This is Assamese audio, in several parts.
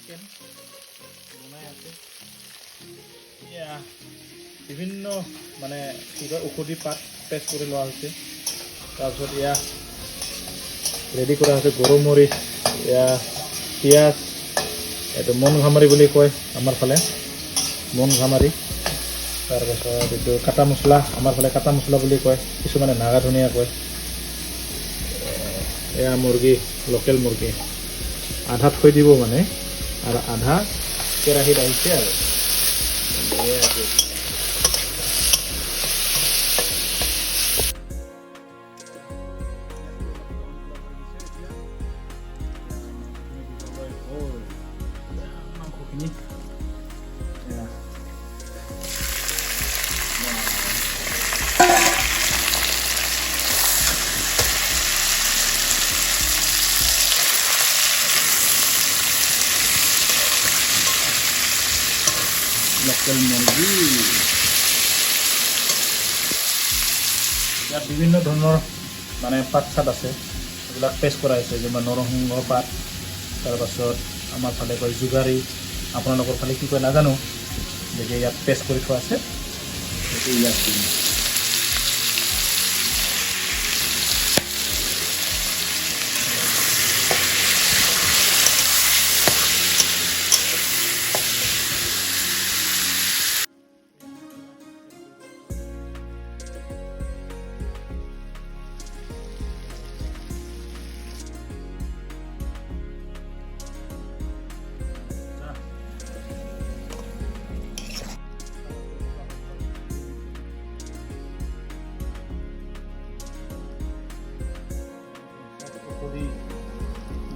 চিকেন বনাই আছে। এয়া বিভিন্ন মানে কি কয় ঔষধি পাত পেষ্ট কৰি লোৱা হৈছে। তাৰপিছত এয়া ৰেডি কৰা হৈছে গৰৈ মৰিচ, এয়া পিঁয়াজ, এইটো মন ঘামাৰি বুলি কয় আমাৰ ফালে, মন ঘামাৰি। তাৰপাছত এইটো কাটা মছলা, আমাৰ ফালে কাটা মছলা বুলি কয়, কিছুমানে নাগা ধনিয়া কয়। এয়া মুৰ্গী, লোকেল মুৰ্গী আধা থৈ দিব মানে, আৰু আধা কেৰাহীত আহিছে আৰু মাংসখিনি লোকেল মুৰ্গী। ইয়াত বিভিন্ন ধৰণৰ মানে পাত চাত আছে, এইবিলাক পেষ্ট কৰা হৈছে, যেনিবা নৰসিংহ পাত, তাৰপাছত আমাৰ ফালে কয় জুগাৰী, আপোনালোকৰ ফালে কি কয় নাজানো, গতিকে ইয়াত পেষ্ট কৰি থোৱা আছে। সেইটো ইয়াত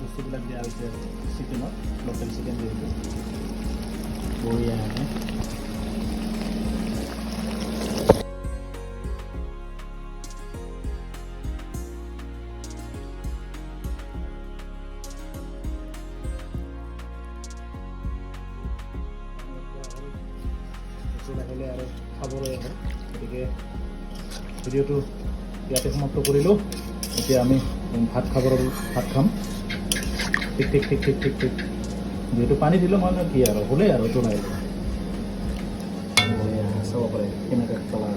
বস্তুবিলাক দিয়া হৈছে চিকেনত, লোকেল চিকেন যিহেতু বঢ়িয়া আহে। আহিলে আৰু খাবলৈ আহে, গতিকে ভিডিঅ'টো ইয়াতে সমাপ্ত কৰিলোঁ। এতিয়া আমি ভাত খাম। ঠিক যিহেতু পানী দিলোঁ মানে কি আৰু হ'লেই আৰু এইটো নাই চাব পাৰে কেনেকৈ কালাৰ।